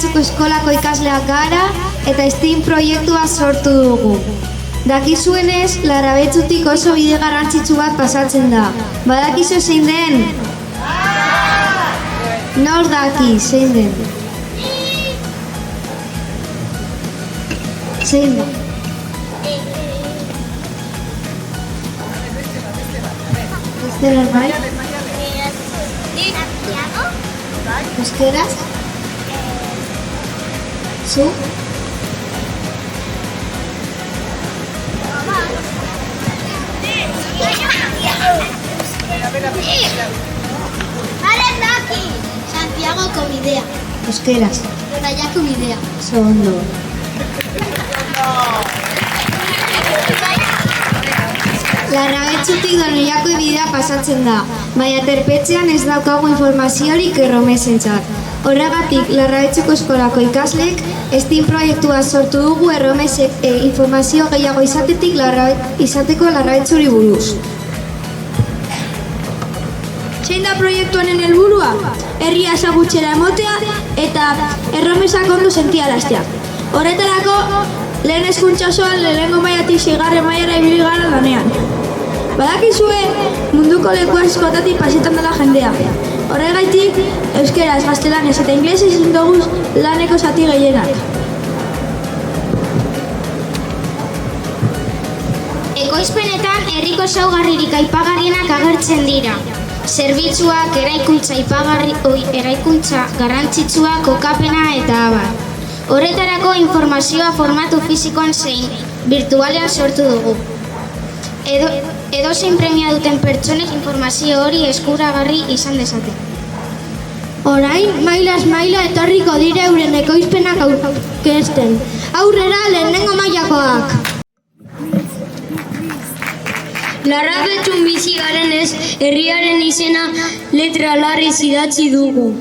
Larrabetxuko eskolako ikasleak gara eta STEAM proiektua sortu dugu. Dakizuenez, Larrabetxutik oso bide garrantzitsu bat pasatzen da. Badakizu zein den? Nor daki, zein den? Zein da? Euskaraz bai? Euskaraz? Zu? Santiagoko bidea. Euskaraz. Zaiako bidea. Ondo. Larrabetxutik Donoiako bidea pasatzen da, baina terpetxean ez daukagu informaziorik erromesentzat. Horregatik, Larrabetxuko eskolako ikasleek STEAM proiektua sortu dugu erromesek informazio gehiago izateko Larrabetxuri buruz. Zein da proiektuaren helburua? Herria ezagutzera emotea eta erromesak ondo sentiaraztea. Horretarako, lehen hezkuntza osoan lehenengo mailatik 6. mailara ibili gara lanean. Badakizue munduko leku askotatik pasetan dela jendea. Horregaitik, euskaraz, gaztelaniaz eta ingelesez egin dugu laneko zati gehienak. Ekoizpenetan herriko ezaugarririk aipagarrienak agertzen dira. Zerbitzuak, eraikuntza garrantzitsua, kokapena eta abar. Horretarako informazioa formatu fisikoan zein virtualean sortu dugu. Edozein premia duten pertsonek informazio hori eskuragarri izan dezate. Orain, mailaz maila etorriko dire euren ekoizpenak aurkezten. Aurrera lehenengo mailakoak. Larrabetxun bizi garenez, herriaren izena letra larriz idatzi dugu.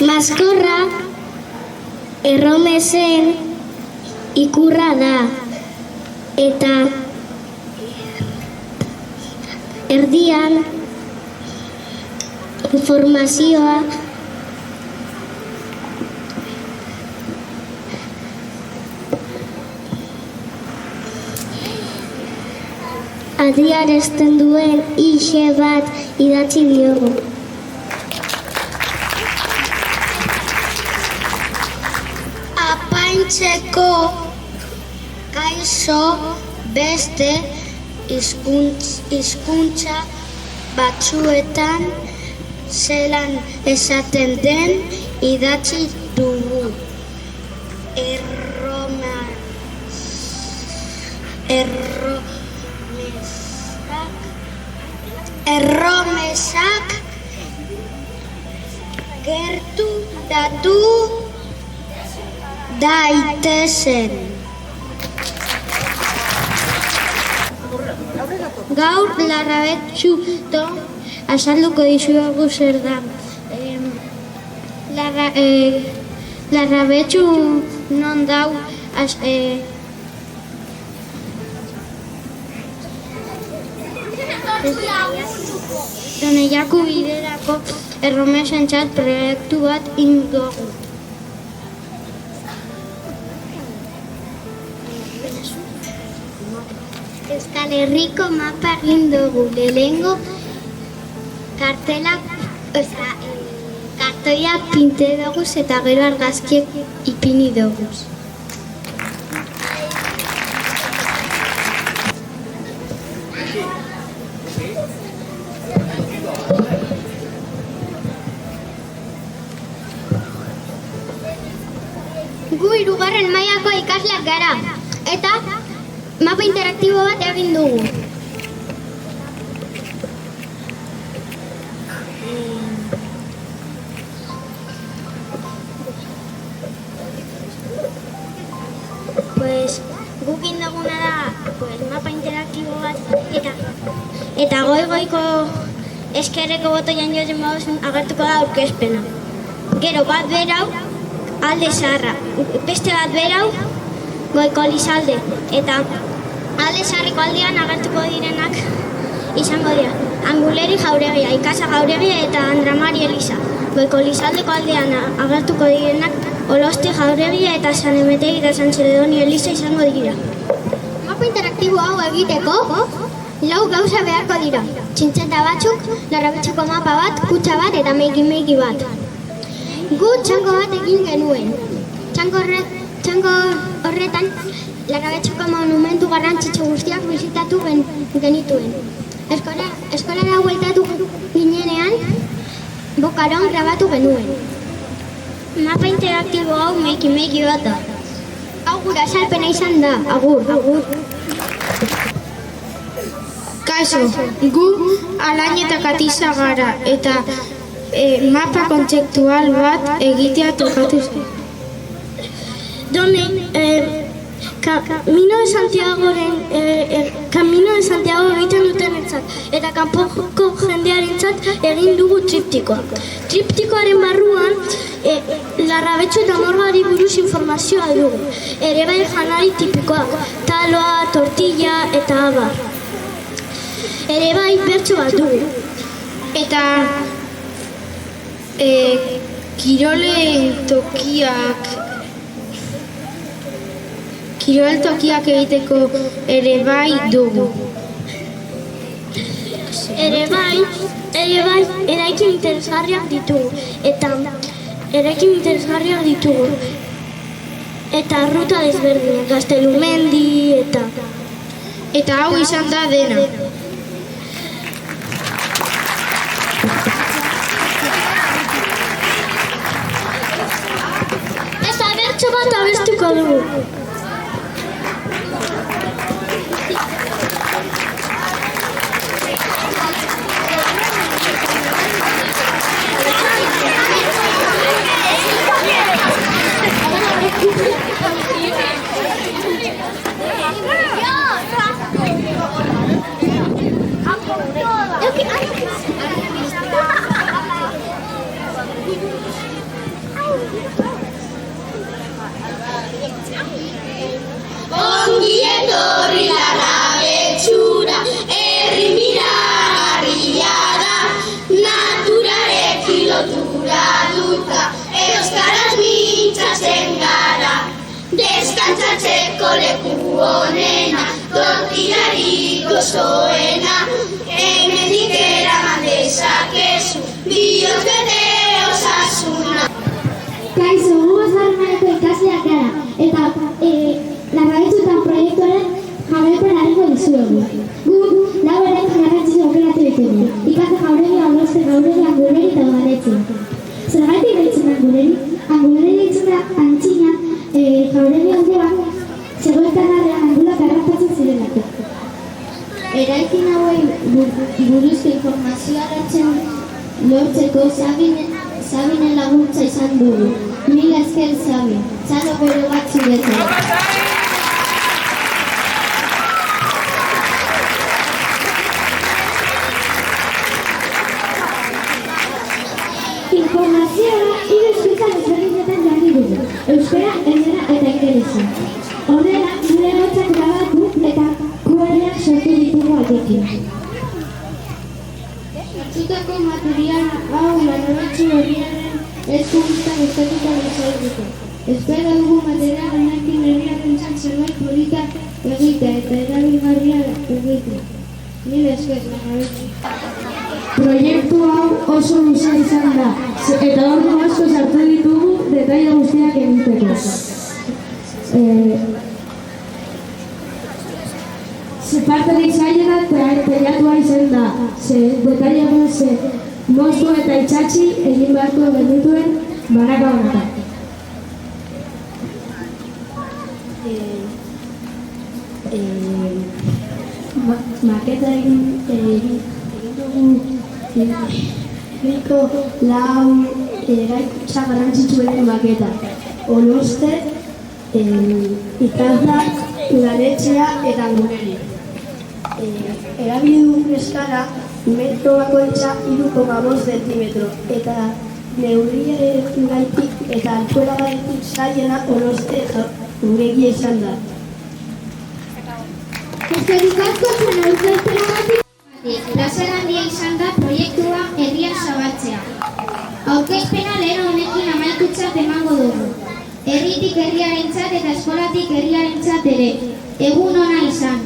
Maskorra erromesen ikurra da eta erdian informazioa adierazten duen ixe bat idatzi diogu. Apaintzeko kaixo beste hizkuntza batzuetan zelan esaten den idatzi dugu. Erromesak gertu datu daitezen. Gaur Larrabetxuto azalduko dizuegu zer da. Larrabetxu non dau Donoiako biderako erromesentzat proiektu bat egin dugu. Euskal Herriko mapa egin dugu. Lehenengo kartoiak pinte dugu eta gero argazkiek ipini dugu. Gu 3. mailako ikasleak gara eta mapa interaktibo bat egin dugu. Guk egin duguna da mapa interaktibo bat eta goiko eskerreko botoian jotzen baduzun agertuko da aurkezpena. Gero bat berau alde zaharra, beste bat berau goiko lizalde eta alde zaharreko aldean agertuko direnak izango dira. Anguleri Jauregia, Ikasa Jauregia eta Andramari Elisa. Goiko Lizaldeko aldean agertuko direnak Oloste Jauregia eta San Emetegi eta San Zeledoni Elisa izango dira. Mapa interaktibo hau egiteko, lau gauza beharko dira. Txintzeta batzuk, Larrabetxuko mapa bat, kutsa bat eta meiki bat. Gu txango bat egin genuen. Txango horretan, Larrabetxuko monumentu garrantzitsu guztiak bizitatu genituen. Eskolara bueltatu ginenean, bokaron grabatu genuen. Mapa interaktibo hau meiki bat da. Hau gura salpena izan da, agur. Kaixo, gu Alain eta Katiza gara eta mapa kontzeptual bat egitea tokatu zen. Done, Camino de Santiago egiten dutenentzat eta kanpoko jendearentzat egin dugu triptikoa. Triptikoaren barruan Larrabetxu eta Morgari buruz informazioa dugu. Ere bai janari tipikoak, taloa, tortilla eta abar. Ere bai bertso bat dugu. Eta kirol tokiak egiteko ere bai dugu. Ere bai, eraikin interesgarriak ditugu. Eta ruta desberdinak, Gaztelumendi Eta hau izan da dena. Eta bertso bat abestuko dugu. Ongi etorri Larrabetxura, herri miragarria da, naturarekin lotura duta, euskaraz mintzatzen gara. Deskantzatzeko leku honena, tortillarik gozoena, hemendik eraman dezakezu, bihotz bete osasuna. Kaixo, gu Bosgarreneko ikasleak gara, eta Larrabetxutan proiektuaren jarraipen egingo dizuegu. Gu lau eraiki garrantzitsu aukeratu ditugu. Ikasa Jauregia, Oloste Jauregia, Anguleri eta Udaletxe. Zergatik deitzen da Anguleri? Anguleri deitzen da antzina Jauregia ondoan zegoetan angulak arrapatzen zirelako. Eraikin hauei buruzko informazioa lortzeko Sabinen laguntza izan dugu. Mila esker Sabin, txalo bero bat zuretzat. Informazioa hiru hizkuntza desberdinetan jarri dugu. Euskara, erdera eta ingelesa. Horrela, gure ahotsak grabatu eta QR-ak sortu ditugu haiekin. Hartzutako material hau Larrabetxu herriaren eskuntza gustatuko zaituko. Espero dugu material honekin herriarentzat zerbait polita egitea eta erabilgarria egitea. Mila esker, Larrabetxu. Proiektu hau oso luze izan da, eta ordu asko sartu ditugu detaile guztiak egiteko. Parterik zailena teilatua izan da, detaile moztu eta itxatxi egin beharko genituen banaka. Maketa egin dugu Biko lau eraikuntza garrantzitsuenen maketa. Oloste, Ikasa, Udaletxea eta Anguleri. Erabili dugun eskala metro bakoitza 3,5 zentimetro eta neurriaren gaitik eta altuera gaitik zailena Oloste Jauregia izan da. Eskerrik asko zen aurkezpenagatik. Plazer handia proiektutzat emango dugu. Herritik herriarentzat eta eskolatik herriarentzat ere. Egun ona izan.